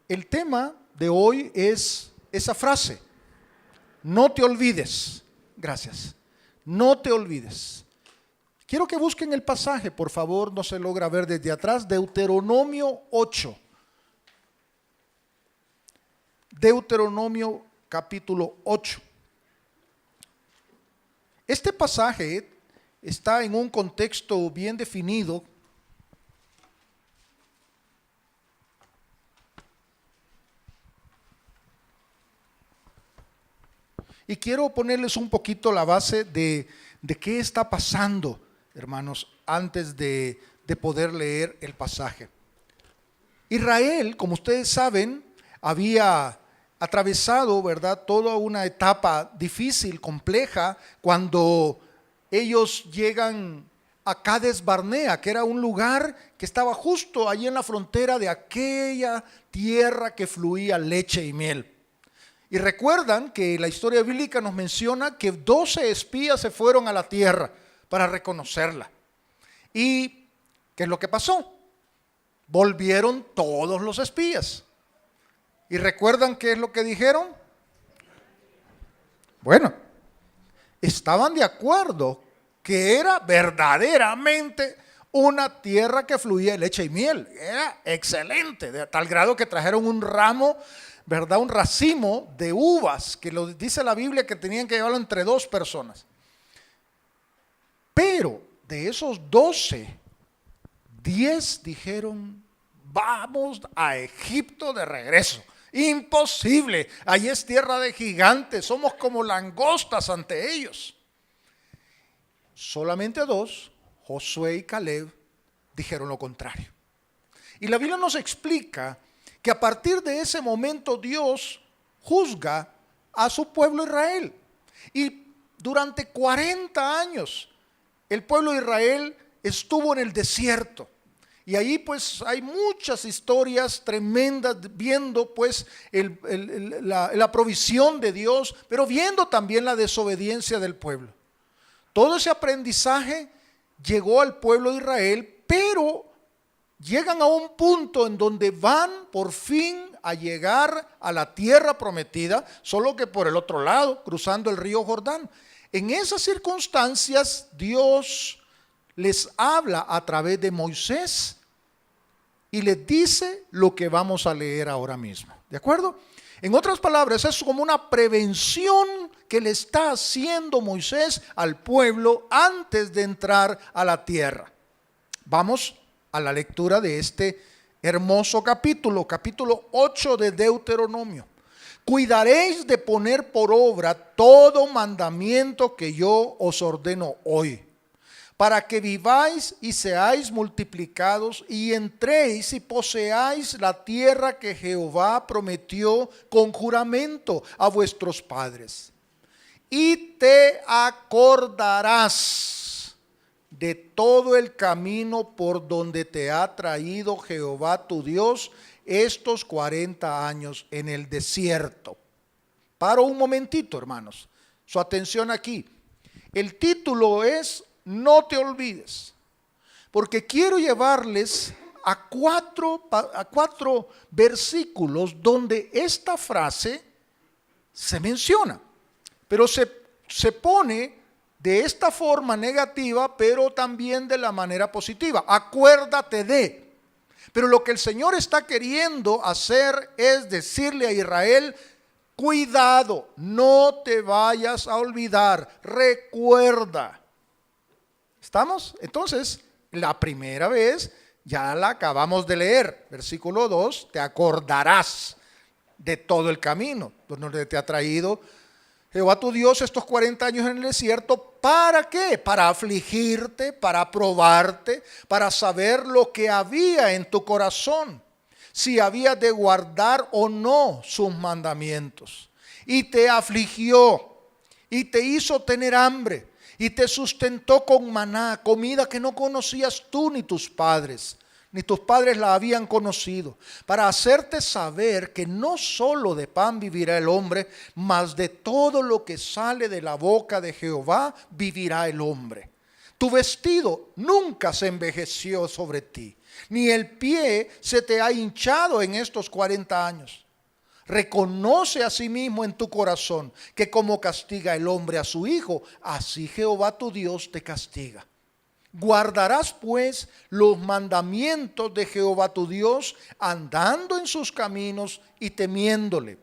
el tema de hoy es esa frase: no te olvides. Gracias. No te olvides. Quiero que busquen el pasaje, por favor, no se logra ver desde atrás. Deuteronomio 8. Deuteronomio capítulo 8. Este pasaje está en un contexto bien definido. Y quiero ponerles un poquito la base de qué está pasando, hermanos, antes de poder leer el pasaje. Israel, como ustedes saben, había atravesado, ¿verdad?, toda una etapa difícil, compleja, cuando ellos llegan a Cades Barnea, que era un lugar que estaba justo allí en la frontera de aquella tierra que fluía leche y miel. Y recuerdan que la historia bíblica nos menciona que 12 espías se fueron a la tierra para reconocerla. ¿Y qué es lo que pasó? Volvieron todos los espías. ¿Y recuerdan qué es lo que dijeron? Bueno, estaban de acuerdo que era verdaderamente una tierra que fluía leche y miel. Era excelente, de tal grado que trajeron un ramo, ¿verdad?, un racimo de uvas, que lo dice la Biblia que tenían que llevarlo entre 2 personas. Pero de esos 12, 10 dijeron: vamos a Egipto de regreso. Imposible, allí es tierra de gigantes, somos como langostas ante ellos. Solamente 2, Josué y Caleb, dijeron lo contrario. Y la Biblia nos explica que a partir de ese momento Dios juzga a su pueblo Israel. Y durante 40 años el pueblo de Israel estuvo en el desierto. Y ahí pues hay muchas historias tremendas, viendo pues la provisión de Dios, pero viendo también la desobediencia del pueblo. Todo ese aprendizaje llegó al pueblo de Israel, pero llegan a un punto en donde van por fin a llegar a la tierra prometida, solo que por el otro lado, cruzando el río Jordán. En esas circunstancias, Dios les habla a través de Moisés y les dice lo que vamos a leer ahora mismo. ¿De acuerdo? En otras palabras, es como una prevención que le está haciendo Moisés al pueblo antes de entrar a la tierra. Vamos a la lectura de este hermoso capítulo 8 de Deuteronomio. Cuidaréis de poner por obra todo mandamiento que yo os ordeno hoy, para que viváis y seáis multiplicados y entréis y poseáis la tierra que Jehová prometió con juramento a vuestros padres. Y te acordarás de todo el camino por donde te ha traído Jehová tu Dios estos 40 años en el desierto. Paro un momentito, hermanos. Su atención aquí. El título es: no te olvides, porque quiero llevarles a cuatro versículos donde esta frase se menciona, pero se pone de esta forma negativa, pero también de la manera positiva. Acuérdate de. Pero lo que el Señor está queriendo hacer es decirle a Israel: cuidado, no te vayas a olvidar, recuerda. ¿Estamos? Entonces, la primera vez ya la acabamos de leer, versículo 2, te acordarás de todo el camino donde te ha traído Jehová tu Dios estos 40 años en el desierto. ¿Para qué? Para afligirte, para probarte, para saber lo que había en tu corazón, si habías de guardar o no sus mandamientos. Y te afligió y te hizo tener hambre y te sustentó con maná, comida que no conocías tú ni tus padres la habían conocido, para hacerte saber que no solo de pan vivirá el hombre, mas de todo lo que sale de la boca de Jehová vivirá el hombre. Tu vestido nunca se envejeció sobre ti, ni el pie se te ha hinchado en estos 40 años. Reconoce a sí mismo en tu corazón que como castiga el hombre a su hijo, así Jehová tu Dios te castiga. Guardarás pues los mandamientos de Jehová tu Dios, andando en sus caminos y temiéndole.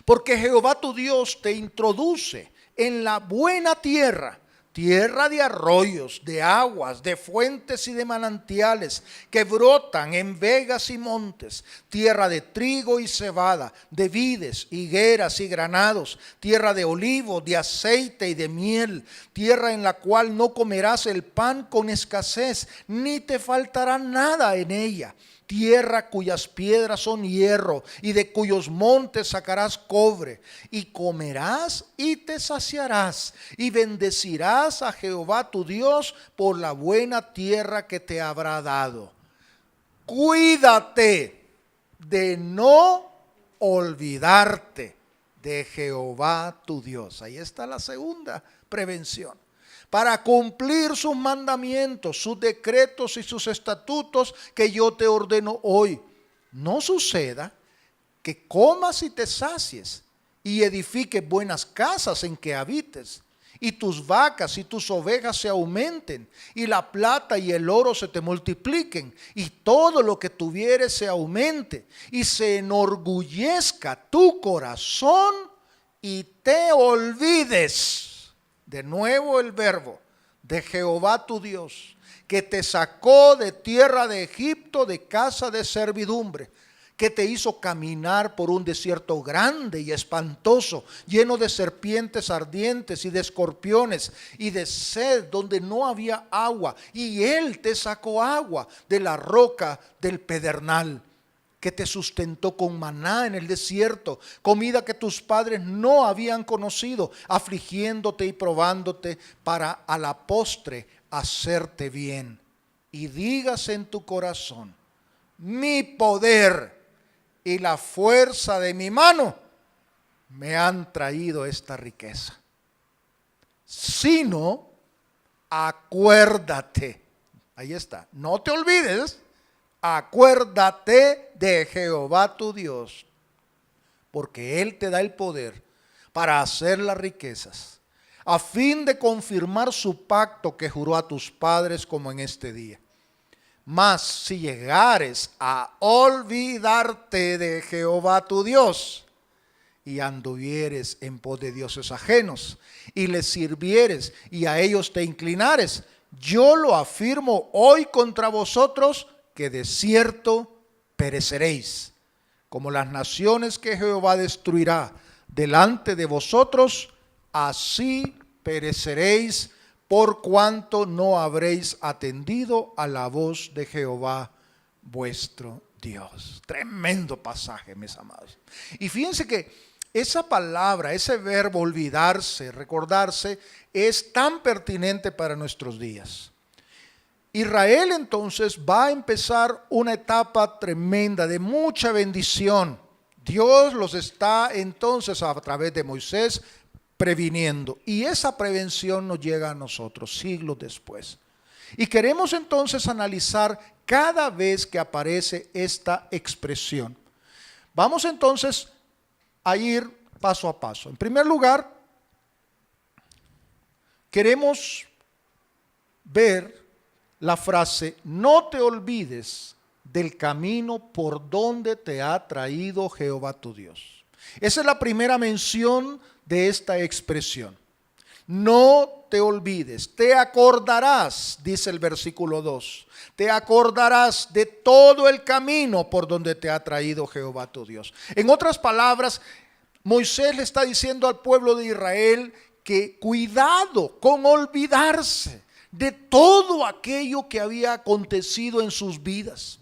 Porque Jehová tu Dios te introduce en la buena tierra, tierra de arroyos, de aguas, de fuentes y de manantiales que brotan en vegas y montes, tierra de trigo y cebada, de vides, higueras y granados, tierra de olivos, de aceite y de miel, tierra en la cual no comerás el pan con escasez, ni te faltará nada en ella. Tierra cuyas piedras son hierro y de cuyos montes sacarás cobre, y comerás y te saciarás y bendecirás a Jehová tu Dios por la buena tierra que te habrá dado. Cuídate de no olvidarte de Jehová tu Dios. Ahí está la segunda prevención. Para cumplir sus mandamientos, sus decretos y sus estatutos que yo te ordeno hoy. No suceda que comas y te sacies y edifiques buenas casas en que habites, y tus vacas y tus ovejas se aumenten, y la plata y el oro se te multipliquen, y todo lo que tuvieres se aumente, y se enorgullezca tu corazón y te olvides. De nuevo el verbo de Jehová tu Dios, que te sacó de tierra de Egipto, de casa de servidumbre, que te hizo caminar por un desierto grande y espantoso, lleno de serpientes ardientes y de escorpiones y de sed donde no había agua. Y Él te sacó agua de la roca del pedernal, que te sustentó con maná en el desierto, comida que tus padres no habían conocido, afligiéndote y probándote para a la postre hacerte bien. Y digas en tu corazón: mi poder y la fuerza de mi mano me han traído esta riqueza. Sino, acuérdate, ahí está, no te olvides. Acuérdate de Jehová tu Dios, porque Él te da el poder para hacer las riquezas, a fin de confirmar su pacto que juró a tus padres como en este día. Mas si llegares a olvidarte de Jehová tu Dios, y anduvieres en pos de dioses ajenos, y les sirvieres, y a ellos te inclinares, yo lo afirmo hoy contra vosotros, que de cierto pereceréis, como las naciones que Jehová destruirá delante de vosotros, así pereceréis, por cuanto no habréis atendido a la voz de Jehová vuestro Dios. Tremendo pasaje, mis amados. Y fíjense que esa palabra, ese verbo olvidarse, recordarse, es tan pertinente para nuestros días. Israel entonces va a empezar una etapa tremenda de mucha bendición. Dios los está entonces a través de Moisés previniendo, y esa prevención nos llega a nosotros siglos después. Y queremos entonces analizar cada vez que aparece esta expresión. Vamos entonces a ir paso a paso. En primer lugar, queremos ver la frase: no te olvides del camino por donde te ha traído Jehová tu Dios. Esa es la primera mención de esta expresión. No te olvides, te acordarás, dice el versículo 2, te acordarás de todo el camino por donde te ha traído Jehová tu Dios. En otras palabras, Moisés le está diciendo al pueblo de Israel que cuidado con olvidarse de todo aquello que había acontecido en sus vidas.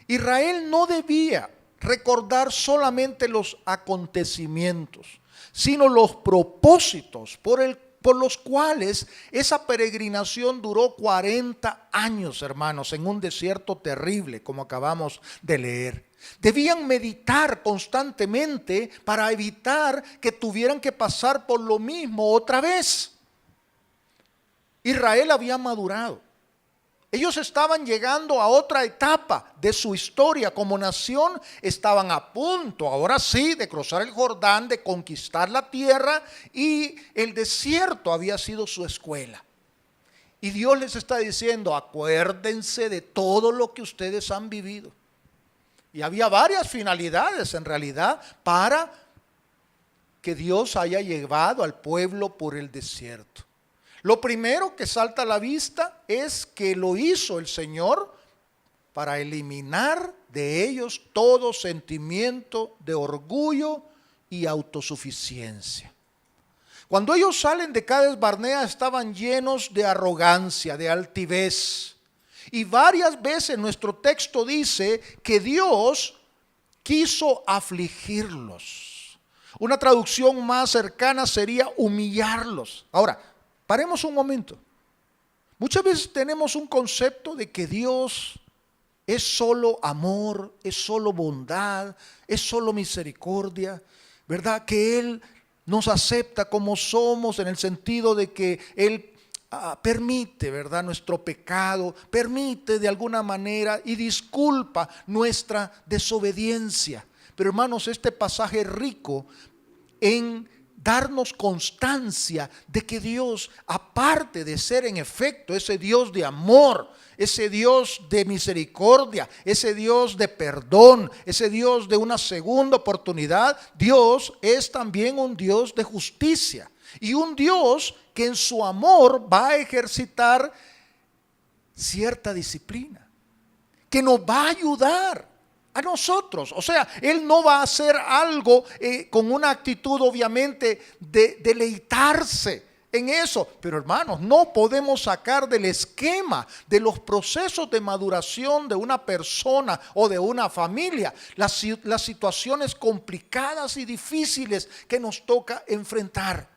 Israel no debía recordar solamente los acontecimientos, sino los propósitos por los cuales esa peregrinación duró 40 años, hermanos, en un desierto terrible, como acabamos de leer. Debían meditar constantemente para evitar que tuvieran que pasar por lo mismo otra vez. Israel había madurado, Ellos estaban llegando a otra etapa de su historia como nación, estaban a punto, ahora sí, de cruzar el Jordán, de conquistar la tierra, y el desierto había sido su escuela. Y Dios les está diciendo, acuérdense de todo lo que ustedes han vivido. Y había varias finalidades en realidad para que Dios haya llevado al pueblo por el desierto. Lo primero que salta a la vista es que lo hizo el Señor para eliminar de ellos todo sentimiento de orgullo y autosuficiencia. Cuando ellos salen de Cades Barnea estaban llenos de arrogancia, de altivez. Y varias veces nuestro texto dice que Dios quiso afligirlos. Una traducción más cercana sería humillarlos. Ahora, paremos un momento. Muchas veces tenemos un concepto de que Dios es solo amor, es solo bondad, es solo misericordia, ¿verdad? Que Él nos acepta como somos en el sentido de que Él permite, ¿verdad?, nuestro pecado, permite de alguna manera y disculpa nuestra desobediencia. Pero hermanos, este pasaje es rico en darnos constancia de que Dios, aparte de ser en efecto ese Dios de amor, ese Dios de misericordia, ese Dios de perdón, ese Dios de una segunda oportunidad, Dios es también un Dios de justicia y un Dios que en su amor va a ejercitar cierta disciplina, que nos va a ayudar a nosotros. O sea, Él no va a hacer algo con una actitud obviamente de deleitarse en eso. Pero hermanos, no podemos sacar del esquema de los procesos de maduración de una persona o de una familia las situaciones complicadas y difíciles que nos toca enfrentar.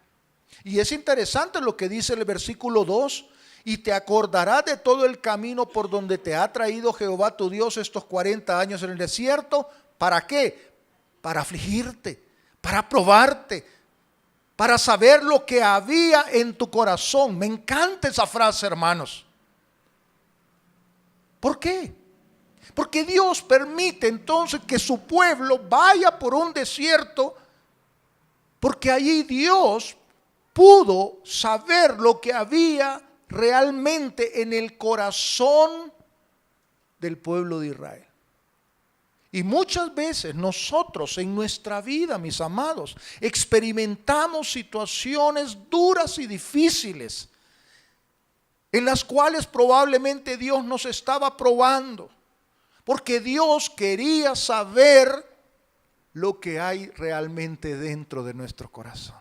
Y es interesante lo que dice el versículo 2. Y te acordarás de todo el camino por donde te ha traído Jehová tu Dios estos 40 años en el desierto. ¿Para qué? Para afligirte, para probarte, para saber lo que había en tu corazón. Me encanta esa frase, hermanos. ¿Por qué? Porque Dios permite entonces que su pueblo vaya por un desierto, porque allí Dios pudo saber lo que había realmente en el corazón del pueblo de Israel. Y muchas veces nosotros en nuestra vida, mis amados, experimentamos situaciones duras y difíciles en las cuales probablemente Dios nos estaba probando, porque Dios quería saber lo que hay realmente dentro de nuestro corazón.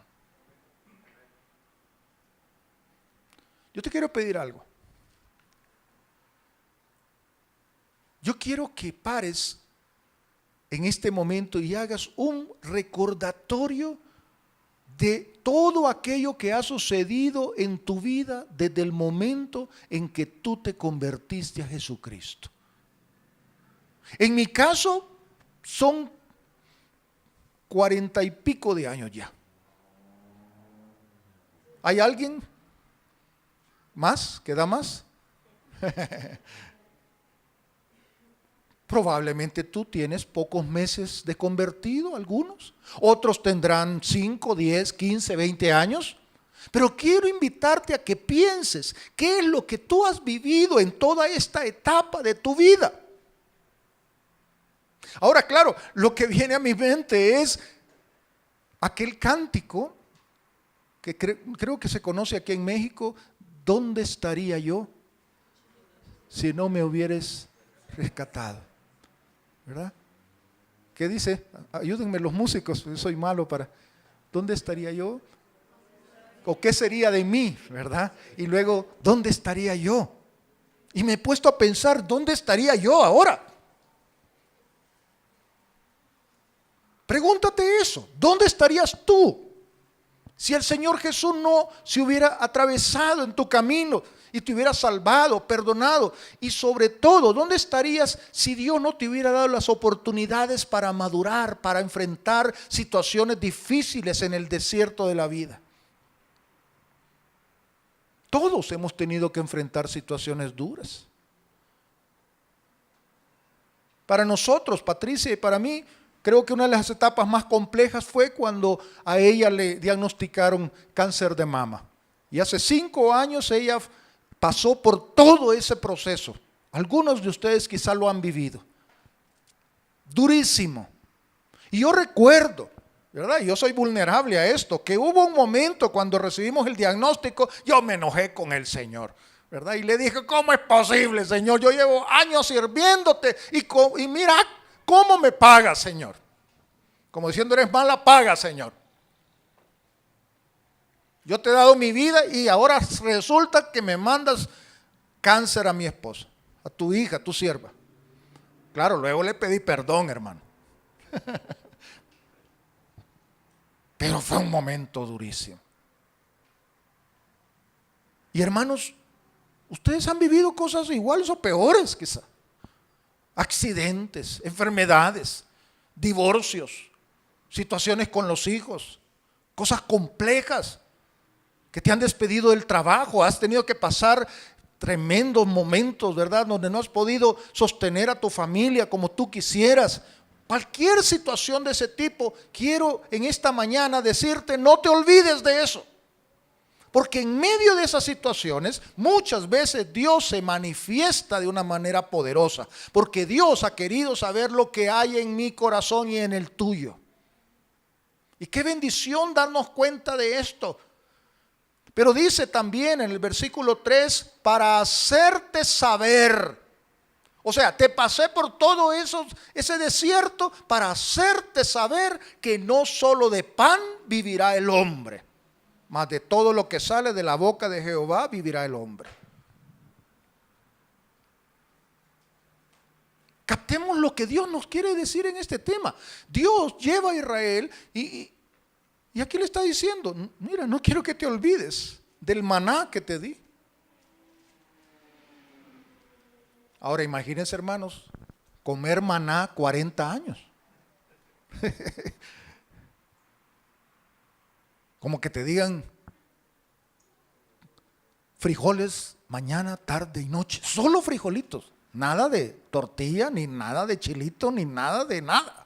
Yo te quiero pedir algo. Yo quiero que pares en este momento y hagas un recordatorio de todo aquello que ha sucedido en tu vida desde el momento en que tú te convertiste a Jesucristo. En mi caso son 40 y pico de años ya. ¿Hay alguien más? ¿Queda más? Probablemente tú tienes pocos meses de convertido, algunos. Otros tendrán 5, 10, 15, 20 años. Pero quiero invitarte a que pienses qué es lo que tú has vivido en toda esta etapa de tu vida. Ahora, claro, lo que viene a mi mente es aquel cántico que creo que se conoce aquí en México. ¿Dónde estaría yo si no me hubieras rescatado? ¿Verdad? ¿Qué dice? Ayúdenme los músicos, yo soy malo para... ¿Dónde estaría yo? ¿O qué sería de mí? ¿Verdad? Y luego, ¿dónde estaría yo? Y me he puesto a pensar, ¿dónde estaría yo ahora? Pregúntate eso, ¿dónde estarías tú? Si el Señor Jesús no se hubiera atravesado en tu camino y te hubiera salvado, perdonado, y sobre todo, ¿dónde estarías si Dios no te hubiera dado las oportunidades para madurar, para enfrentar situaciones difíciles en el desierto de la vida? Todos hemos tenido que enfrentar situaciones duras. Para nosotros, Patricia, y para mí, creo que una de las etapas más complejas fue cuando a ella le diagnosticaron cáncer de mama. Y hace 5 años ella pasó por todo ese proceso. Algunos de ustedes quizá lo han vivido. Durísimo. Y yo recuerdo, ¿verdad? Yo soy vulnerable a esto, que hubo un momento cuando recibimos el diagnóstico, yo me enojé con el Señor, ¿verdad? Y le dije, ¿cómo es posible, Señor? Yo llevo años sirviéndote y mira cómo me pagas, Señor. Como diciendo, eres mala paga, Señor. Yo te he dado mi vida y ahora resulta que me mandas cáncer a mi esposa, a tu hija, a tu sierva. Claro, luego le pedí perdón, hermano. Pero fue un momento durísimo. Y hermanos, ustedes han vivido cosas iguales o peores quizá. Accidentes, enfermedades, divorcios, situaciones con los hijos, cosas complejas, que te han despedido del trabajo, has tenido que pasar tremendos momentos, ¿verdad? Donde no has podido sostener a tu familia como tú quisieras. Cualquier situación de ese tipo, quiero en esta mañana decirte, no te olvides de eso. Porque en medio de esas situaciones, muchas veces Dios se manifiesta de una manera poderosa. Porque Dios ha querido saber lo que hay en mi corazón y en el tuyo. Y qué bendición darnos cuenta de esto. Pero dice también en el versículo 3, para hacerte saber. O sea, te pasé por todo ese desierto para hacerte saber que no solo de pan vivirá el hombre, mas de todo lo que sale de la boca de Jehová vivirá el hombre. Captemos lo que Dios nos quiere decir en este tema. Dios lleva a Israel y aquí le está diciendo, mira, no quiero que te olvides del maná que te di. Ahora imagínense, hermanos, comer maná 40 años. Como que te digan frijoles mañana, tarde y noche. Solo frijolitos. Nada de tortilla, ni nada de chilito, ni nada de nada.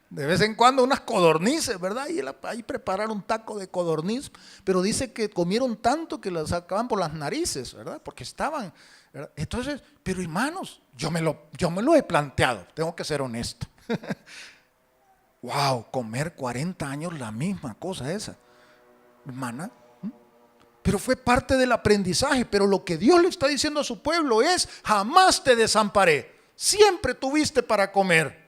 De vez en cuando unas codornices, ¿verdad? Y ahí prepararon un taco de codorniz, pero dice que comieron tanto que las sacaban por las narices, ¿verdad? Porque estaban, ¿verdad? Entonces, pero hermanos, yo me lo he planteado, tengo que ser honesto. Wow, comer 40 años la misma cosa esa, hermana. Pero fue parte del aprendizaje. Pero lo que Dios le está diciendo a su pueblo es, jamás te desamparé, siempre tuviste para comer.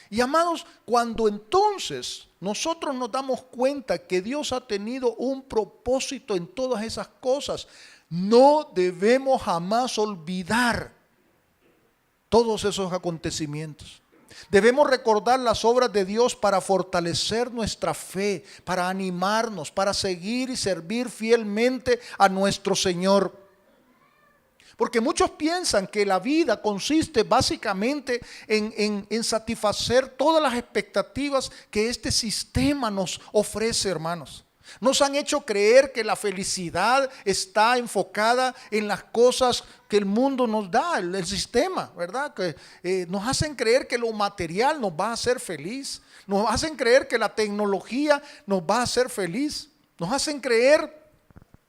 Y amados, cuando entonces nosotros nos damos cuenta que Dios ha tenido un propósito en todas esas cosas, no debemos jamás olvidar todos esos acontecimientos. Debemos recordar las obras de Dios para fortalecer nuestra fe, para animarnos, para seguir y servir fielmente a nuestro Señor. Porque muchos piensan que la vida consiste básicamente en satisfacer todas las expectativas que este sistema nos ofrece, hermanos. Nos han hecho creer que la felicidad está enfocada en las cosas que el mundo nos da, el sistema, ¿verdad? Que nos hacen creer que lo material nos va a hacer feliz. Nos hacen creer que la tecnología nos va a hacer feliz. Nos hacen creer,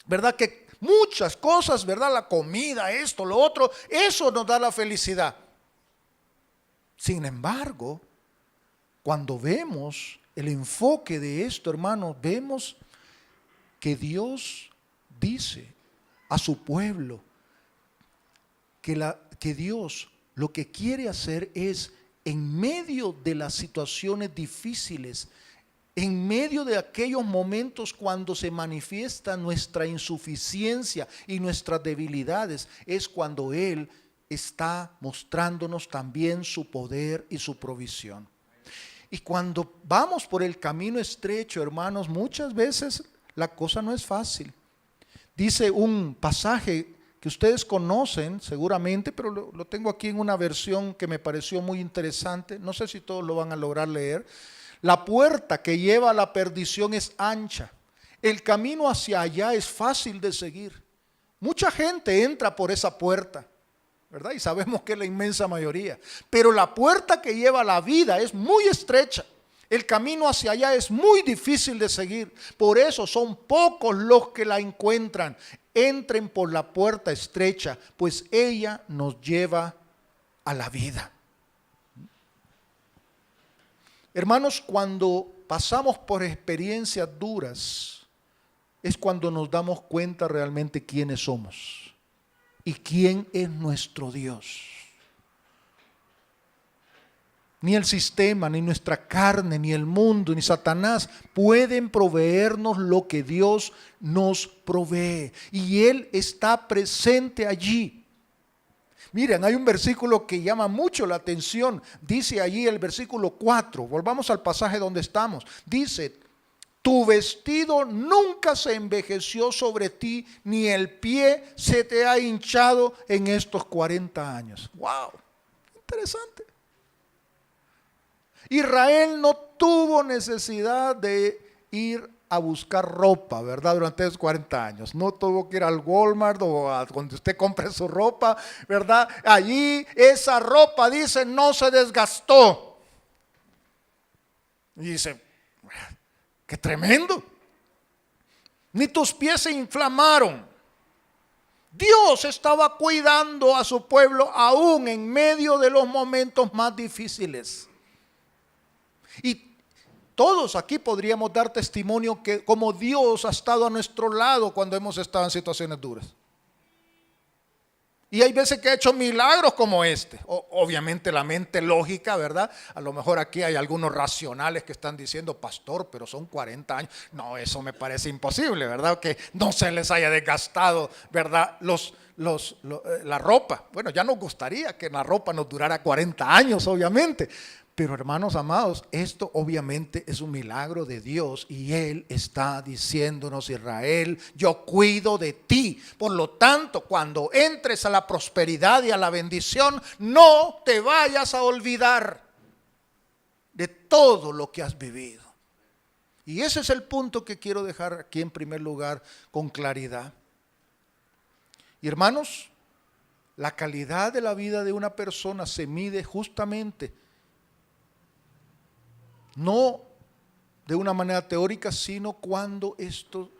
¿verdad? Que muchas cosas, ¿verdad? La comida, esto, lo otro, eso nos da la felicidad. Sin embargo, cuando vemos el enfoque de esto, hermanos, vemos que Dios dice a su pueblo que Dios lo que quiere hacer es, en medio de las situaciones difíciles, en medio de aquellos momentos cuando se manifiesta nuestra insuficiencia y nuestras debilidades, es cuando Él está mostrándonos también su poder y su provisión. Y cuando vamos por el camino estrecho, hermanos, muchas veces la cosa no es fácil. Dice un pasaje que ustedes conocen seguramente, pero lo tengo aquí en una versión que me pareció muy interesante. No sé si todos lo van a lograr leer. La puerta que lleva a la perdición es ancha. El camino hacia allá es fácil de seguir. Mucha gente entra por esa puerta. ¿verdad? Y sabemos que es la inmensa mayoría. Pero la puerta que lleva a la vida es muy estrecha. El camino hacia allá es muy difícil de seguir. Por eso son pocos los que la encuentran. Entren por la puerta estrecha, pues ella nos lleva a la vida. Hermanos, cuando pasamos por experiencias duras, es cuando nos damos cuenta realmente quiénes somos y quién es nuestro Dios. Ni el sistema, ni nuestra carne, ni el mundo, ni Satanás pueden proveernos lo que Dios nos provee. Y Él está presente allí. Miren, hay un versículo que llama mucho la atención. Dice allí el versículo 4. Volvamos al pasaje donde estamos. Dice: tu vestido nunca se envejeció sobre ti, ni el pie se te ha hinchado en estos 40 años. ¡Wow! Interesante. Israel no tuvo necesidad de ir a buscar ropa, ¿verdad? Durante esos 40 años. No tuvo que ir al Walmart o a donde usted compre su ropa, ¿verdad? Allí esa ropa, dice, no se desgastó. Y dice, ¡qué tremendo! Ni tus pies se inflamaron. Dios estaba cuidando a su pueblo aún en medio de los momentos más difíciles. Y todos aquí podríamos dar testimonio que como Dios ha estado a nuestro lado cuando hemos estado en situaciones duras. Y hay veces que ha hecho milagros como este. Obviamente la mente lógica, ¿verdad? A lo mejor aquí hay algunos racionales que están diciendo, pastor, pero son 40 años. No, eso me parece imposible, ¿verdad? Que no se les haya desgastado, ¿verdad? La ropa. Bueno, ya nos gustaría que la ropa nos durara 40 años, obviamente. Pero hermanos amados, esto obviamente es un milagro de Dios y Él está diciéndonos, Israel, yo cuido de ti. Por lo tanto, cuando entres a la prosperidad y a la bendición, no te vayas a olvidar de todo lo que has vivido. Y ese es el punto que quiero dejar aquí en primer lugar con claridad. Y hermanos, la calidad de la vida de una persona se mide justamente no de una manera teórica, sino cuando esto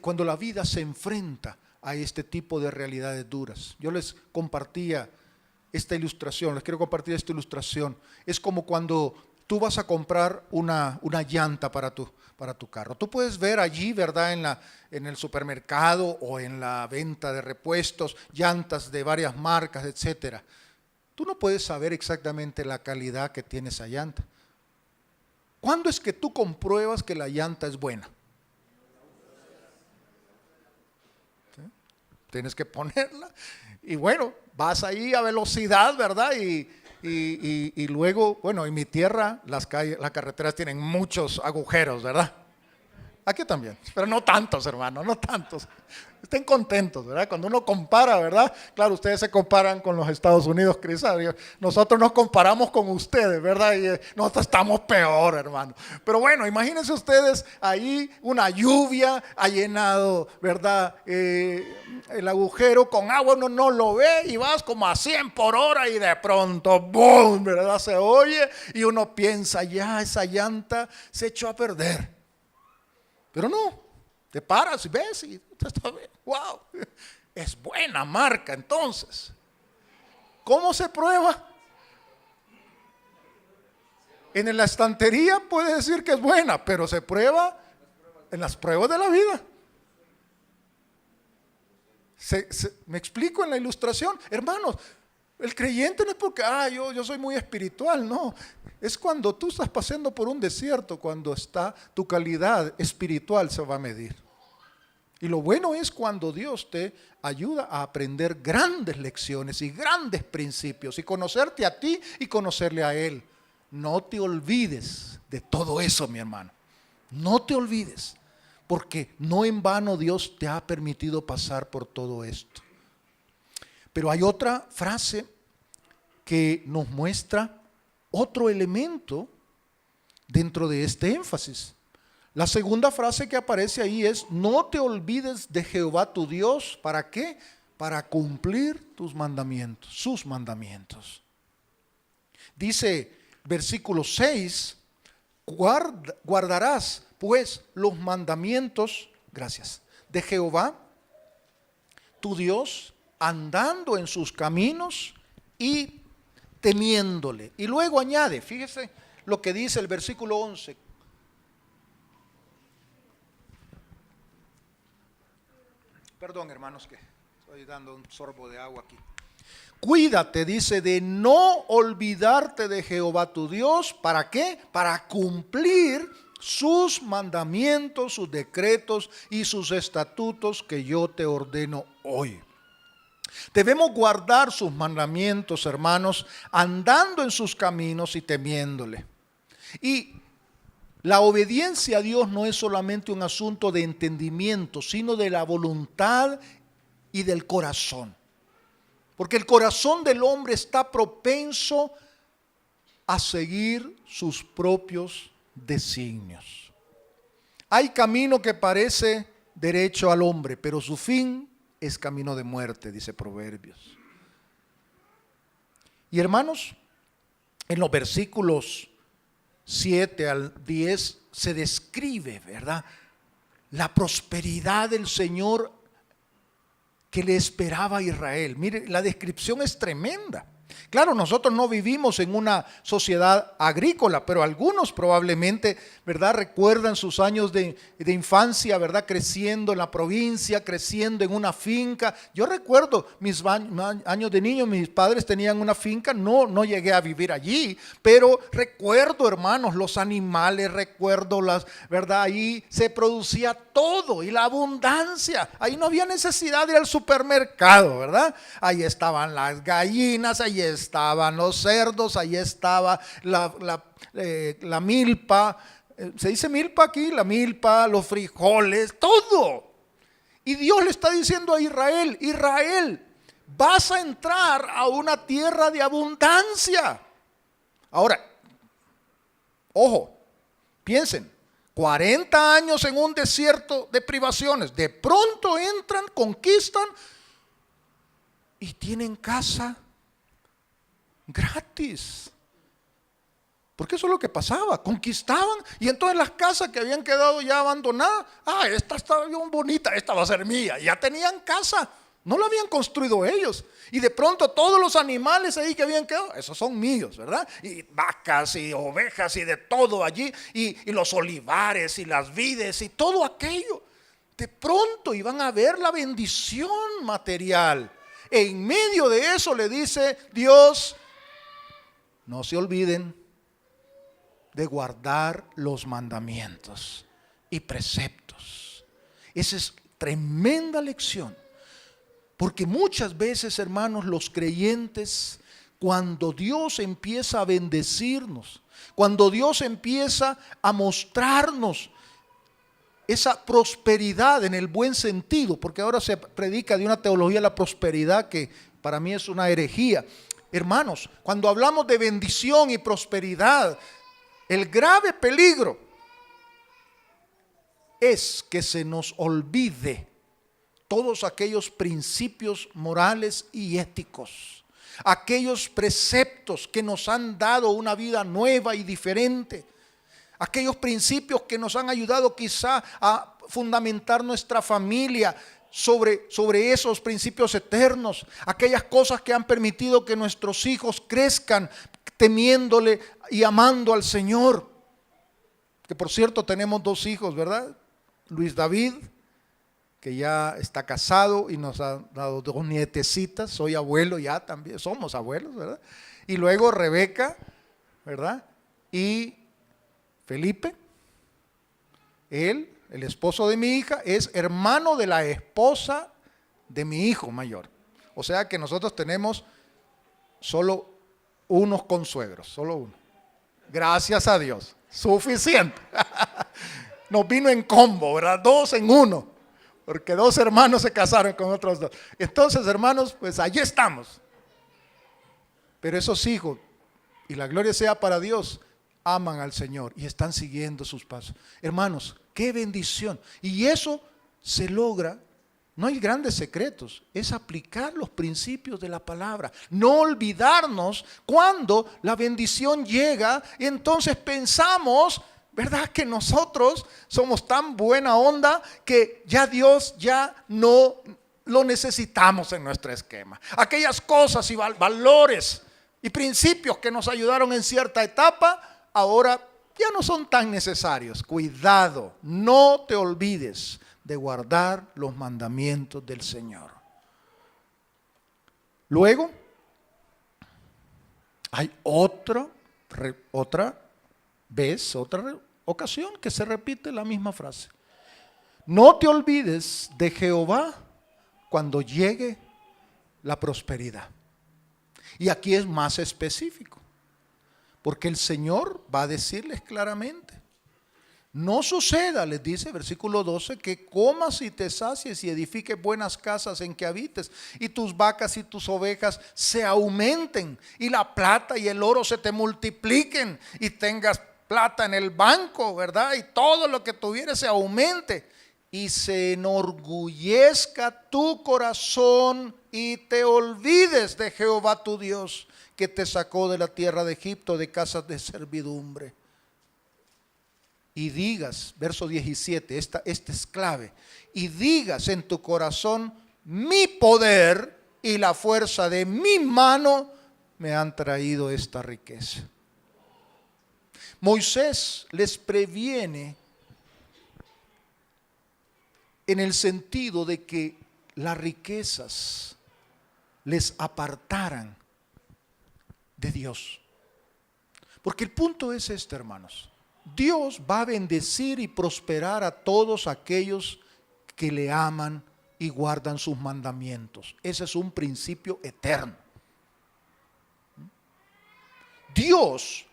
cuando la vida se enfrenta a este tipo de realidades duras. Yo les compartía esta ilustración, les quiero compartir esta ilustración. Es como cuando tú vas a comprar una llanta para tu carro. Tú puedes ver allí, ¿verdad? En el supermercado o en la venta de repuestos, llantas de varias marcas, etcétera. Tú no puedes saber exactamente la calidad que tiene esa llanta. ¿Cuándo es que tú compruebas que la llanta es buena? ¿Sí? Tienes que ponerla y bueno, vas ahí a velocidad, ¿verdad? Y luego, bueno, en mi tierra las carreteras tienen muchos agujeros, ¿verdad? Aquí también, pero no tantos, hermano, no tantos. Estén contentos, ¿verdad? Cuando uno compara, ¿verdad? Claro, ustedes se comparan con los Estados Unidos, Cris. Nosotros nos comparamos con ustedes, ¿verdad? Y nosotros estamos peor, hermano. Pero bueno, imagínense ustedes ahí una lluvia ha llenado, ¿verdad? El agujero con agua, uno no lo ve y vas como a 100 por hora y de pronto, ¡boom!, ¿verdad? Se oye y uno piensa, ya esa llanta se echó a perder. Pero no, te paras y ves y está bien. ¡Wow! Es buena marca entonces. ¿Cómo se prueba? En la estantería puede decir que es buena, pero se prueba en las pruebas de la vida. ¿Me explico en la ilustración? Hermanos, el creyente no es porque, yo soy muy espiritual, no. Es cuando tú estás pasando por un desierto, cuando tu calidad espiritual se va a medir. Y lo bueno es cuando Dios te ayuda a aprender grandes lecciones y grandes principios y conocerte a ti y conocerle a Él. No te olvides de todo eso, mi hermano. No te olvides, porque no en vano Dios te ha permitido pasar por todo esto. Pero hay otra frase que nos muestra otro elemento dentro de este énfasis. La segunda frase que aparece ahí es: no te olvides de Jehová tu Dios. ¿Para qué? Para cumplir tus mandamientos, sus mandamientos. Dice versículo 6, guardarás pues los mandamientos, gracias, de Jehová tu Dios, andando en sus caminos y temiéndole. Y luego añade, fíjese lo que dice el versículo 11. Perdón, hermanos, que estoy dando un sorbo de agua aquí. Cuídate, dice, de no olvidarte de Jehová tu Dios. ¿Para qué? Para cumplir sus mandamientos, sus decretos y sus estatutos que yo te ordeno hoy. Debemos guardar sus mandamientos, hermanos, andando en sus caminos y temiéndole. Y la obediencia a Dios no es solamente un asunto de entendimiento, sino de la voluntad y del corazón. Porque el corazón del hombre está propenso a seguir sus propios designios. Hay camino que parece derecho al hombre, pero su fin es camino de muerte, dice Proverbios. Y hermanos, en los versículos 7 al 10 se describe, ¿verdad?, la prosperidad del Señor que le esperaba a Israel. Mire, la descripción es tremenda. Claro, nosotros no vivimos en una sociedad agrícola, pero algunos probablemente, ¿verdad?, recuerdan sus años de infancia, ¿verdad?, creciendo en la provincia, creciendo en una finca. Yo recuerdo mis años de niño, mis padres tenían una finca, no llegué a vivir allí, pero recuerdo, hermanos, los animales, recuerdo las, ¿verdad?, ahí se producía todo y la abundancia. Ahí no había necesidad de ir al supermercado, ¿verdad? Ahí estaban las gallinas, ahí estaban los cerdos, ahí estaba la milpa, se dice milpa aquí, la milpa, los frijoles, todo. Y Dios le está diciendo a Israel: Israel, vas a entrar a una tierra de abundancia. Ahora, ojo, piensen, 40 años en un desierto de privaciones, de pronto entran, conquistan y tienen casa gratis. Porque eso es lo que pasaba, conquistaban y entonces las casas que habían quedado ya abandonadas, esta está bien bonita, esta va a ser mía. Ya tenían casa, no la habían construido ellos. Y de pronto todos los animales ahí que habían quedado, esos son míos, ¿verdad? Y vacas y ovejas y de todo allí, y los olivares y las vides y todo aquello. De pronto iban a ver la bendición material. En medio de eso le dice Dios: no se olviden de guardar los mandamientos y preceptos. Esa es tremenda lección. Porque muchas veces, hermanos, los creyentes, cuando Dios empieza a bendecirnos, cuando Dios empieza a mostrarnos esa prosperidad en el buen sentido, porque ahora se predica de una teología de la prosperidad que para mí es una herejía. Hermanos, cuando hablamos de bendición y prosperidad, el grave peligro es que se nos olvide todos aquellos principios morales y éticos, aquellos preceptos que nos han dado una vida nueva y diferente, aquellos principios que nos han ayudado quizá a fundamentar nuestra familia sobre esos principios eternos, aquellas cosas que han permitido que nuestros hijos crezcan temiéndole y amando al Señor. Que por cierto tenemos 2 hijos, ¿verdad? Luis David, que ya está casado y nos ha dado 2 nietecitas. Soy abuelo ya también, somos abuelos, ¿verdad? Y luego Rebeca, ¿verdad? Y Felipe, él, el esposo de mi hija, es hermano de la esposa de mi hijo mayor. O sea que nosotros tenemos solo unos consuegros, solo uno. Gracias a Dios, suficiente. Nos vino en combo, ¿verdad? 2 en 1, porque 2 hermanos se casaron con otros 2. Entonces, hermanos, pues allí estamos. Pero esos hijos, y la gloria sea para Dios, aman al Señor y están siguiendo sus pasos. Hermanos, ¡Qué bendición! Y eso se logra, no hay grandes secretos, es aplicar los principios de la palabra. No olvidarnos cuando la bendición llega y entonces pensamos, ¿verdad?, que nosotros somos tan buena onda que ya Dios ya no lo necesitamos en nuestro esquema. Aquellas cosas y valores y principios que nos ayudaron en cierta etapa, ahora ya no son tan necesarios. Cuidado, no te olvides de guardar los mandamientos del Señor. Luego, hay otra ocasión que se repite la misma frase. No te olvides de Jehová cuando llegue la prosperidad. Y aquí es más específico, porque el Señor va a decirles claramente: no suceda, les dice versículo 12, que comas y te sacies y edifiques buenas casas en que habites, y tus vacas y tus ovejas se aumenten, y la plata y el oro se te multipliquen, y tengas plata en el banco, ¿verdad? Y todo lo que tuvieres se aumente, y se enorgullezca tu corazón y te olvides de Jehová tu Dios, que te sacó de la tierra de Egipto, de casas de servidumbre. Y digas, verso 17, esta es clave, y digas en tu corazón: mi poder y la fuerza de mi mano me han traído esta riqueza. Moisés les previene en el sentido de que las riquezas les apartaran de Dios. Porque el punto es este, hermanos: Dios va a bendecir y prosperar a todos aquellos que le aman y guardan sus mandamientos. Ese es un principio eterno. Dios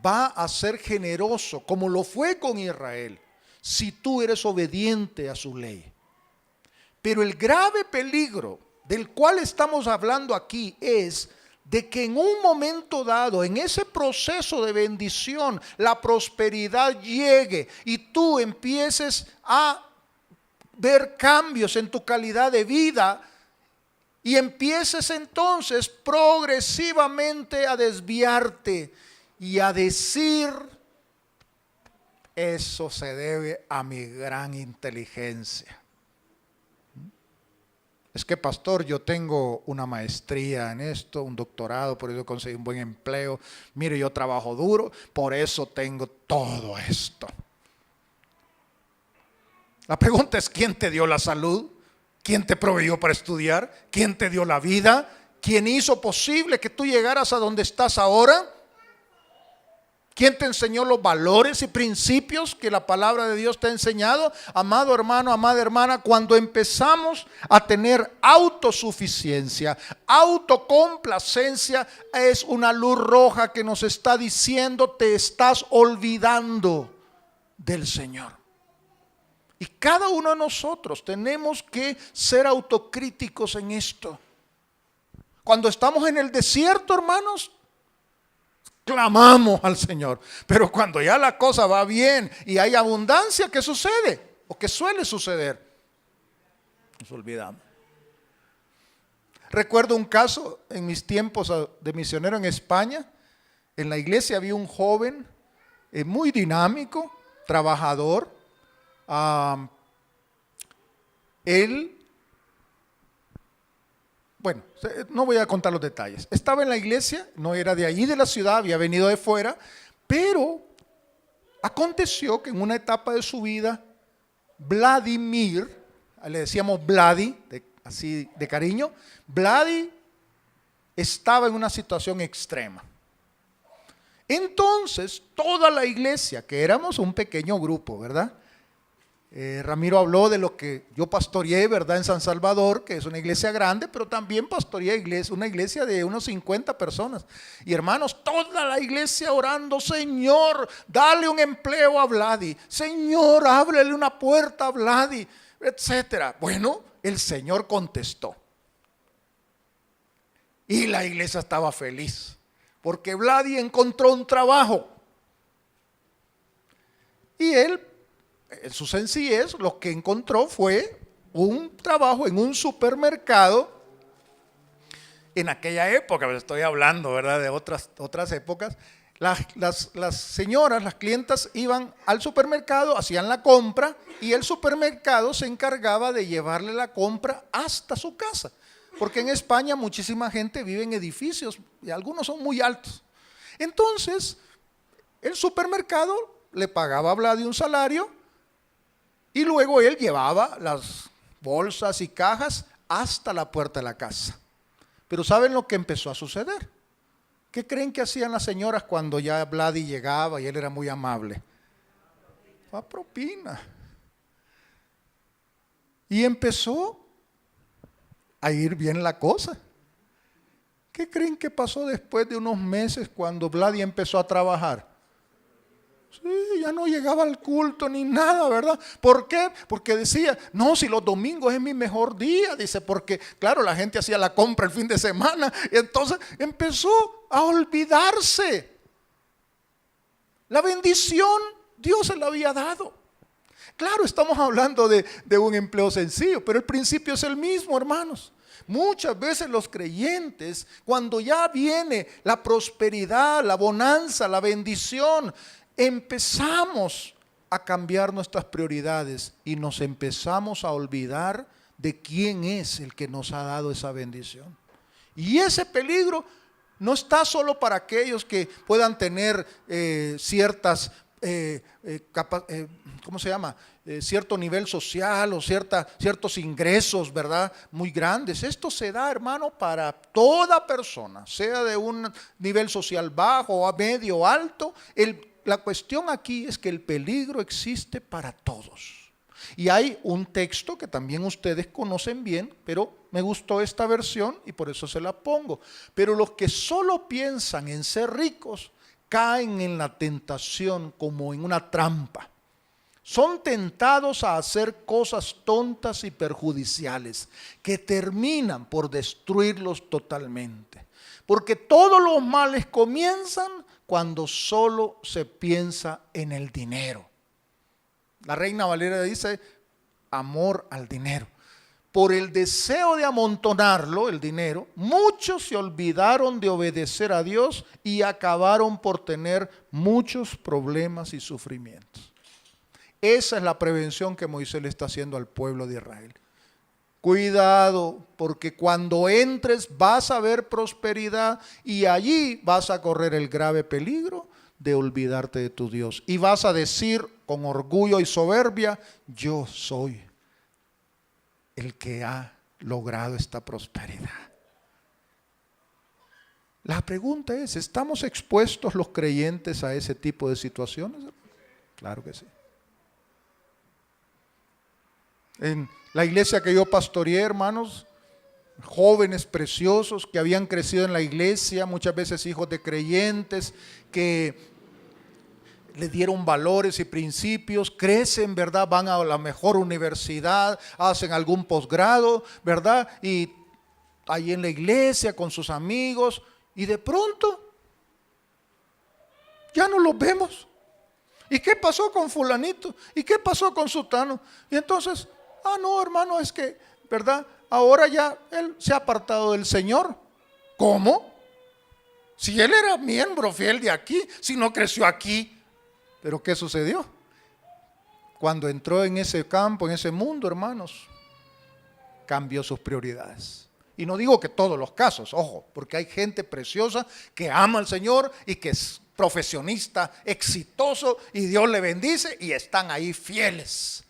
va a ser generoso, como lo fue con Israel, si tú eres obediente a su ley. Pero el grave peligro del cual estamos hablando aquí es de que en un momento dado, en ese proceso de bendición, la prosperidad llegue y tú empieces a ver cambios en tu calidad de vida y empieces entonces progresivamente a desviarte y a decir: eso se debe a mi gran inteligencia. Es que, pastor, yo tengo una maestría en esto, un doctorado, por eso conseguí un buen empleo. Mire, yo trabajo duro, por eso tengo todo esto. La pregunta es: ¿quién te dio la salud? ¿Quién te proveyó para estudiar? ¿Quién te dio la vida? ¿Quién hizo posible que tú llegaras a donde estás ahora? ¿Quién te enseñó los valores y principios que la palabra de Dios te ha enseñado? Amado hermano, amada hermana, cuando empezamos a tener autosuficiencia, autocomplacencia, es una luz roja que nos está diciendo: te estás olvidando del Señor. Y cada uno de nosotros tenemos que ser autocríticos en esto. Cuando estamos en el desierto, hermanos, clamamos al Señor. Pero cuando ya la cosa va bien y hay abundancia, ¿qué sucede? ¿O qué suele suceder? Nos olvidamos. Recuerdo un caso en mis tiempos de misionero en España. En la iglesia había un joven muy dinámico, trabajador. Bueno, no voy a contar los detalles. Estaba en la iglesia, no era de allí de la ciudad, había venido de fuera, pero aconteció que en una etapa de su vida, Vladimir, le decíamos Vladi, así de cariño, Vladi estaba en una situación extrema. Entonces, toda la iglesia, que éramos un pequeño grupo, ¿verdad? Ramiro habló de lo que yo pastoreé, ¿verdad?, en San Salvador, que es una iglesia grande, pero también pastoreé una iglesia de unos 50 personas. Y hermanos, toda la iglesia orando: Señor, dale un empleo a Vladi, Señor, ábrele una puerta a Vladi, etcétera. Bueno, el Señor contestó. Y la iglesia estaba feliz, porque Vladi encontró un trabajo. Y él en su sencillez, lo que encontró fue un trabajo en un supermercado. En aquella época, estoy hablando, ¿verdad?, de otras épocas, las señoras, las clientas iban al supermercado, hacían la compra y el supermercado se encargaba de llevarle la compra hasta su casa. Porque en España muchísima gente vive en edificios y algunos son muy altos. Entonces, el supermercado le pagaba a Vladi un salario y luego él llevaba las bolsas y cajas hasta la puerta de la casa. Pero ¿saben lo que empezó a suceder? ¿Qué creen que hacían las señoras cuando ya Vladi llegaba y él era muy amable? A propina. Y empezó a ir bien la cosa. ¿Qué creen que pasó después de unos meses cuando Vladi empezó a trabajar? Sí, ya no llegaba al culto ni nada, ¿verdad? ¿Por qué? Porque decía, no, si los domingos es mi mejor día, dice, porque claro, la gente hacía la compra el fin de semana, y entonces empezó a olvidarse. La bendición Dios se la había dado. Claro, estamos hablando de un empleo sencillo, pero el principio es el mismo, hermanos. Muchas veces los creyentes, cuando ya viene la prosperidad, la bonanza, la bendición, empezamos a cambiar nuestras prioridades y nos empezamos a olvidar de quién es el que nos ha dado esa bendición. Y ese peligro no está solo para aquellos que puedan tener ciertas ¿cómo se llama? Cierto nivel social o ciertos ingresos, ¿verdad?, muy grandes. Esto se da, hermano, para toda persona, sea de un nivel social bajo o medio o alto. La cuestión aquí es que el peligro existe para todos. Y hay un texto que también ustedes conocen bien, pero me gustó esta versión y por eso se la pongo. Pero los que solo piensan en ser ricos caen en la tentación como en una trampa. Son tentados a hacer cosas tontas y perjudiciales que terminan por destruirlos totalmente. Porque todos los males comienzan cuando solo se piensa en el dinero. La Reina Valera dice, amor al dinero. Por el deseo de amontonarlo, el dinero, muchos se olvidaron de obedecer a Dios y acabaron por tener muchos problemas y sufrimientos. Esa es la prevención que Moisés le está haciendo al pueblo de Israel. Cuidado, porque cuando entres vas a ver prosperidad y allí vas a correr el grave peligro de olvidarte de tu Dios. Y vas a decir con orgullo y soberbia, yo soy el que ha logrado esta prosperidad. La pregunta es, ¿estamos expuestos los creyentes a ese tipo de situaciones? Claro que sí. En la iglesia que yo pastoreé, hermanos, jóvenes preciosos que habían crecido en la iglesia, muchas veces hijos de creyentes que le dieron valores y principios, crecen, ¿verdad? Van a la mejor universidad, hacen algún posgrado, ¿verdad? Y ahí en la iglesia con sus amigos y de pronto ya no los vemos. ¿Y qué pasó con fulanito? ¿Y qué pasó con sutano? Y entonces, no, hermano, es que, ¿verdad? Ahora ya él se ha apartado del Señor. ¿Cómo? Si él era miembro fiel de aquí, si no creció aquí. Pero ¿qué sucedió? Cuando entró en ese campo, en ese mundo, hermanos, cambió sus prioridades. Y no digo que todos los casos, ojo, porque hay gente preciosa que ama al Señor y que es profesionista, exitoso, y Dios le bendice y están ahí fieles.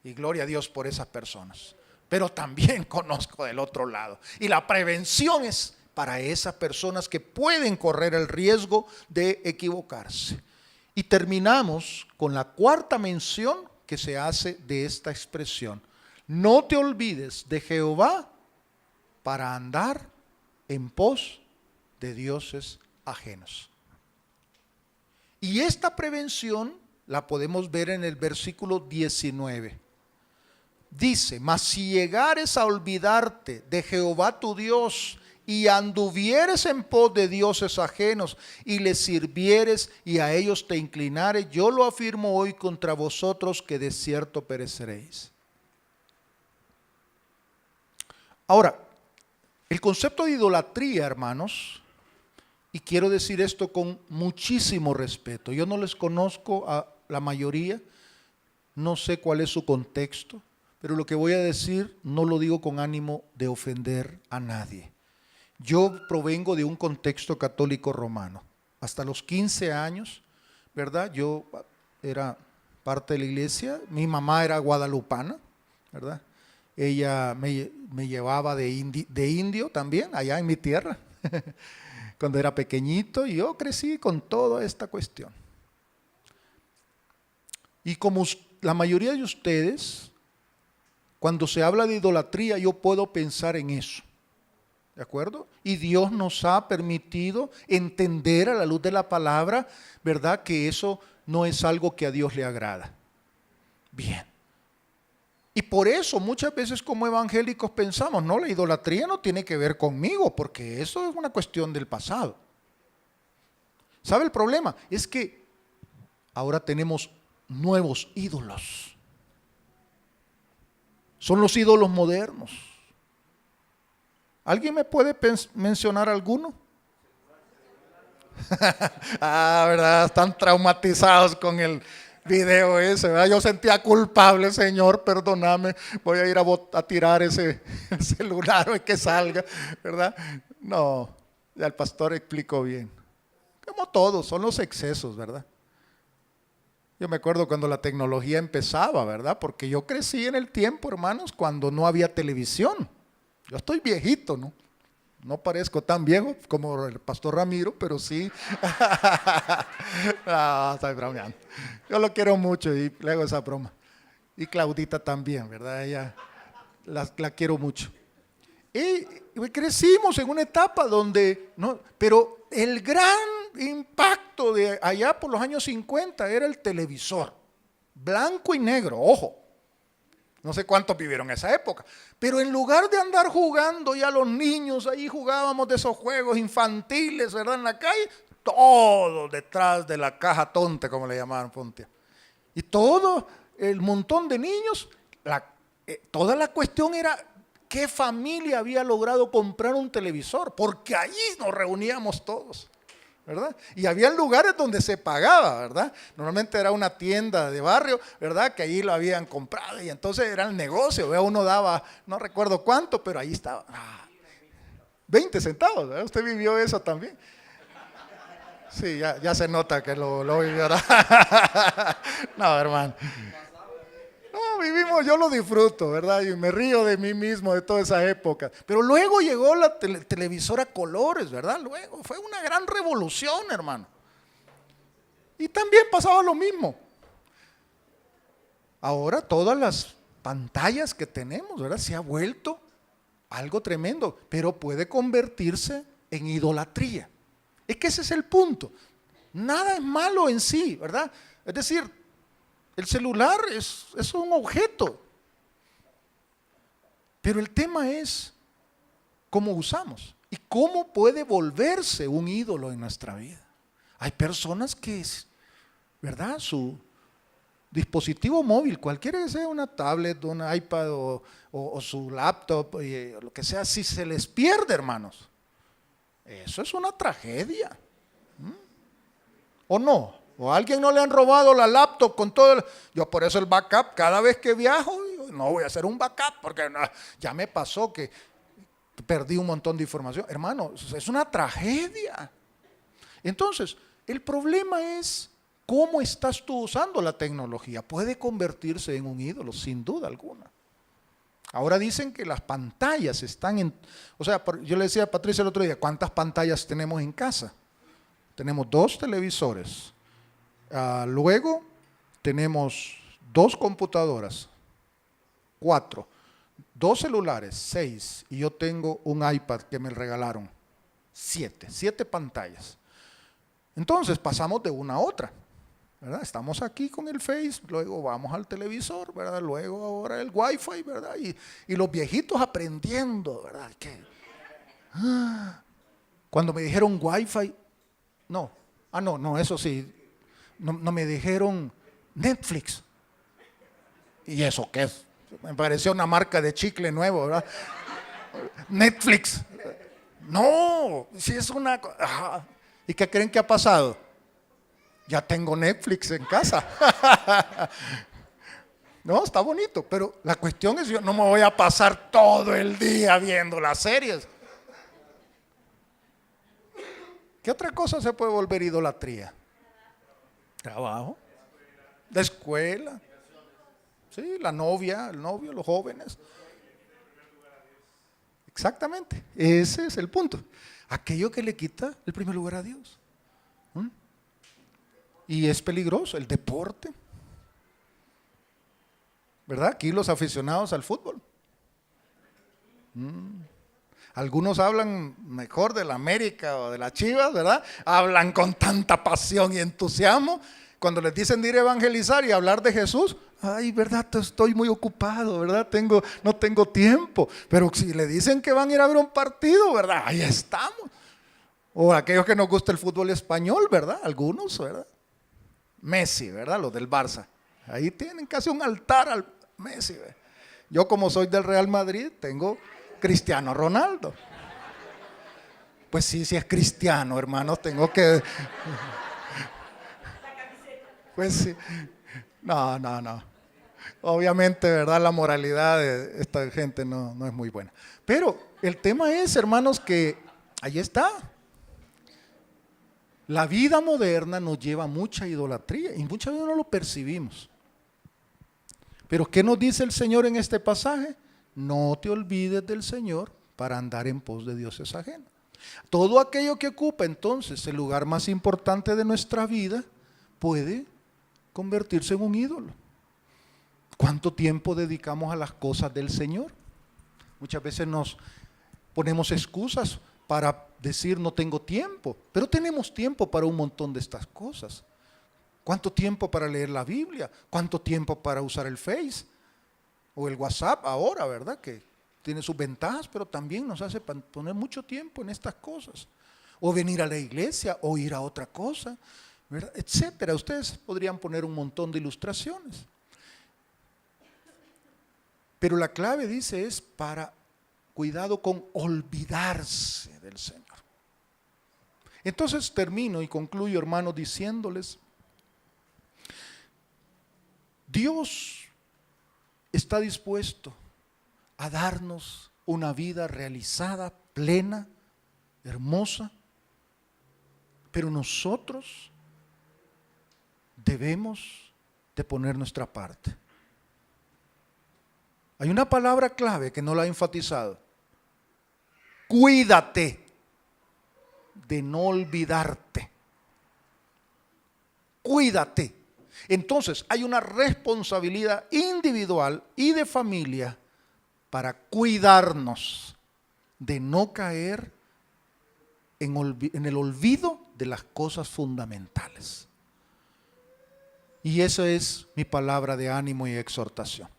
Y gloria a Dios por esas personas. Pero también conozco del otro lado. Y la prevención es para esas personas que pueden correr el riesgo de equivocarse. Y terminamos con la cuarta mención que se hace de esta expresión. No te olvides de Jehová para andar en pos de dioses ajenos. Y esta prevención la podemos ver en el versículo 19. Dice, mas si llegares a olvidarte de Jehová tu Dios y anduvieres en pos de dioses ajenos y les sirvieres y a ellos te inclinares, yo lo afirmo hoy contra vosotros que de cierto pereceréis. Ahora, el concepto de idolatría, hermanos, y quiero decir esto con muchísimo respeto, yo no les conozco a la mayoría, no sé cuál es su contexto, pero lo que voy a decir no lo digo con ánimo de ofender a nadie. Yo provengo de un contexto católico romano. Hasta los 15 años, ¿verdad? Yo era parte de la iglesia, mi mamá era guadalupana, ¿verdad? Ella me llevaba de indio también, allá en mi tierra, cuando era pequeñito, y yo crecí con toda esta cuestión. Y como la mayoría de ustedes, cuando se habla de idolatría, yo puedo pensar en eso. ¿De acuerdo? Y Dios nos ha permitido entender a la luz de la palabra, ¿verdad? Que eso no es algo que a Dios le agrada. Bien. Y por eso muchas veces como evangélicos pensamos, no, la idolatría no tiene que ver conmigo, porque eso es una cuestión del pasado. ¿Sabe el problema? Es que ahora tenemos nuevos ídolos. Son los ídolos modernos. ¿Alguien me puede mencionar alguno? ¿Verdad? Están traumatizados con el video ese, ¿verdad? Yo sentía culpable, Señor, perdóname, voy a ir a tirar ese celular o que salga, ¿verdad? No, ya el pastor explicó bien. Como todos, son los excesos, ¿verdad? Yo me acuerdo cuando la tecnología empezaba, ¿verdad? Porque yo crecí en el tiempo, hermanos, cuando no había televisión. Yo estoy viejito, ¿no? No parezco tan viejo como el pastor Ramiro, pero sí. No, estoy bromeando. Yo lo quiero mucho y le hago esa broma. Y Claudita también, ¿verdad? Ella la quiero mucho. Y crecimos en una etapa donde, no, pero el gran impacto de allá por los años 50 era el televisor. Blanco y negro, ojo. No sé cuántos vivieron esa época, pero en lugar de andar jugando ya los niños, ahí jugábamos de esos juegos infantiles, ¿verdad? En la calle, todo detrás de la caja tonta, como le llamaban Pontia. Y todo el montón de niños, toda la cuestión era qué familia había logrado comprar un televisor, porque allí nos reuníamos todos, ¿verdad? Y había lugares donde se pagaba, ¿verdad? Normalmente era una tienda de barrio, ¿verdad? Que allí lo habían comprado y entonces era el negocio, ¿verdad? Uno daba, no recuerdo cuánto, pero ahí estaba, 20 centavos, ¿verdad? Usted vivió eso también. Sí, ya se nota que lo vivió, ¿verdad? No, hermano. No, vivimos, yo lo disfruto, ¿verdad? Y me río de mí mismo de toda esa época. Pero luego llegó la televisora a colores, ¿verdad? Luego fue una gran revolución, hermano. Y también pasaba lo mismo. Ahora todas las pantallas que tenemos, ¿verdad? Se ha vuelto algo tremendo, pero puede convertirse en idolatría. Es que ese es el punto. Nada es malo en sí, ¿verdad? Es decir, el celular es un objeto, pero el tema es cómo usamos y cómo puede volverse un ídolo en nuestra vida. Hay personas que, ¿verdad? Su dispositivo móvil, cualquiera que sea una tablet, un iPad o su laptop, lo que sea, si se les pierde, hermanos, eso es una tragedia. ¿O no? ¿O a alguien no le han robado la laptop con todo Yo por eso el backup, cada vez que viajo, no voy a hacer un backup, porque ya me pasó que perdí un montón de información. Hermano, es una tragedia. Entonces, el problema es cómo estás tú usando la tecnología. Puede convertirse en un ídolo, sin duda alguna. Ahora dicen que las pantallas están en... O sea, yo le decía a Patricia el otro día, ¿cuántas pantallas tenemos en casa? Tenemos 2 televisores. Luego tenemos 2 computadoras, 4, 2 celulares, 6, y yo tengo un iPad que me regalaron, 7 pantallas. Entonces pasamos de una a otra, ¿verdad? Estamos aquí con el Face, luego vamos al televisor, ¿verdad? Luego ahora el Wi-Fi, ¿verdad? Y los viejitos aprendiendo, ¿verdad? Cuando me dijeron Wi-Fi, no, eso sí, no me dijeron Netflix. ¿Y eso qué es? Me pareció una marca de chicle nuevo, ¿verdad? Netflix. No, si es una... ¿Y qué creen que ha pasado? Ya tengo Netflix en casa. No, está bonito, pero la cuestión es, yo no me voy a pasar todo el día viendo las series. ¿Qué otra cosa se puede volver idolatría? Trabajo, la escuela, sí, la novia, el novio, los jóvenes. Exactamente, ese es el punto. Aquello que le quita el primer lugar a Dios. Y es peligroso, el deporte. ¿Verdad? Aquí los aficionados al fútbol. Algunos hablan mejor de la América o de las Chivas, ¿verdad? Hablan con tanta pasión y entusiasmo. Cuando les dicen de ir a evangelizar y hablar de Jesús, ay, ¿verdad? Estoy muy ocupado, ¿verdad? No tengo tiempo. Pero si le dicen que van a ir a ver un partido, ¿verdad? Ahí estamos. O aquellos que nos gusta el fútbol español, ¿verdad? Algunos, ¿verdad? Messi, ¿verdad? Los del Barça. Ahí tienen casi un altar al Messi. ¿verdad? Yo como soy del Real Madrid, tengo Cristiano Ronaldo. Pues sí, si es cristiano, hermanos, tengo que... Pues sí. No. Obviamente, ¿verdad? La moralidad de esta gente no es muy buena. Pero el tema es, hermanos, que ahí está. La vida moderna nos lleva a mucha idolatría y muchas veces no lo percibimos. Pero ¿qué nos dice el Señor en este pasaje? No te olvides del Señor para andar en pos de dioses ajenos. Todo aquello que ocupa entonces el lugar más importante de nuestra vida puede convertirse en un ídolo. ¿Cuánto tiempo dedicamos a las cosas del Señor? Muchas veces nos ponemos excusas para decir no tengo tiempo, pero tenemos tiempo para un montón de estas cosas. ¿Cuánto tiempo para leer la Biblia? ¿Cuánto tiempo para usar el Face? O el WhatsApp ahora, ¿verdad? Que tiene sus ventajas, pero también nos hace poner mucho tiempo en estas cosas. O venir a la iglesia, o ir a otra cosa, ¿verdad? Etcétera. Ustedes podrían poner un montón de ilustraciones. Pero la clave, dice, es para cuidado con olvidarse del Señor. Entonces termino y concluyo, hermanos, diciéndoles, Dios está dispuesto a darnos una vida realizada, plena, hermosa, pero nosotros debemos de poner nuestra parte. Hay una palabra clave que no la he enfatizado. Cuídate de no olvidarte. Cuídate. Entonces hay una responsabilidad individual y de familia para cuidarnos de no caer en el olvido de las cosas fundamentales. Y esa es mi palabra de ánimo y exhortación.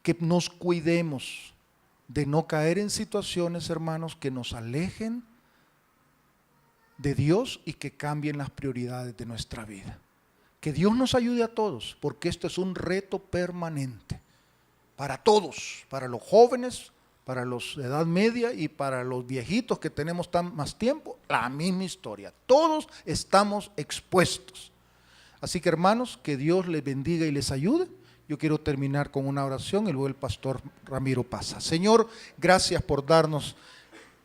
Que nos cuidemos de no caer en situaciones, hermanos, que nos alejen de Dios y que cambien las prioridades de nuestra vida. Que Dios nos ayude a todos, porque esto es un reto permanente para todos, para los jóvenes, para los de edad media y para los viejitos que tenemos más tiempo, la misma historia. Todos estamos expuestos. Así que, hermanos, que Dios les bendiga y les ayude. Yo quiero terminar con una oración y luego el pastor Ramiro pasa. Señor, gracias por darnos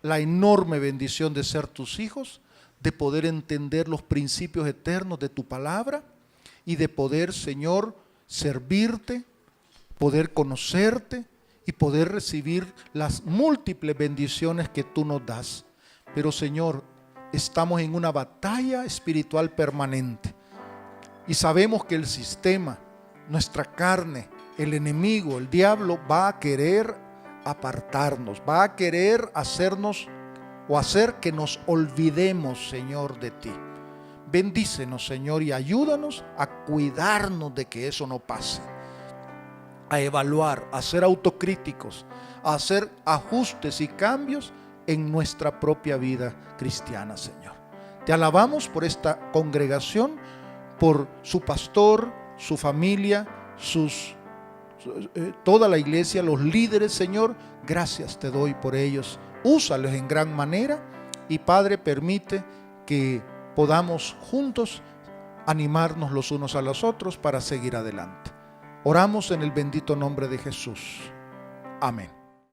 la enorme bendición de ser tus hijos, de poder entender los principios eternos de tu palabra y de poder, Señor, servirte, poder conocerte y poder recibir las múltiples bendiciones que tú nos das. Pero, Señor, estamos en una batalla espiritual permanente y sabemos que el sistema, nuestra carne, el enemigo, el diablo va a querer apartarnos, va a querer hacernos o hacer que nos olvidemos, Señor, de ti. Bendícenos, Señor, y ayúdanos a cuidarnos de que eso no pase, a evaluar, a ser autocríticos, a hacer ajustes y cambios en nuestra propia vida cristiana, Señor. Te alabamos por esta congregación, por su pastor, su familia, toda la iglesia, los líderes, Señor. Gracias te doy por ellos. Úsalos en gran manera y, Padre, permite que podamos juntos animarnos los unos a los otros para seguir adelante. Oramos en el bendito nombre de Jesús. Amén.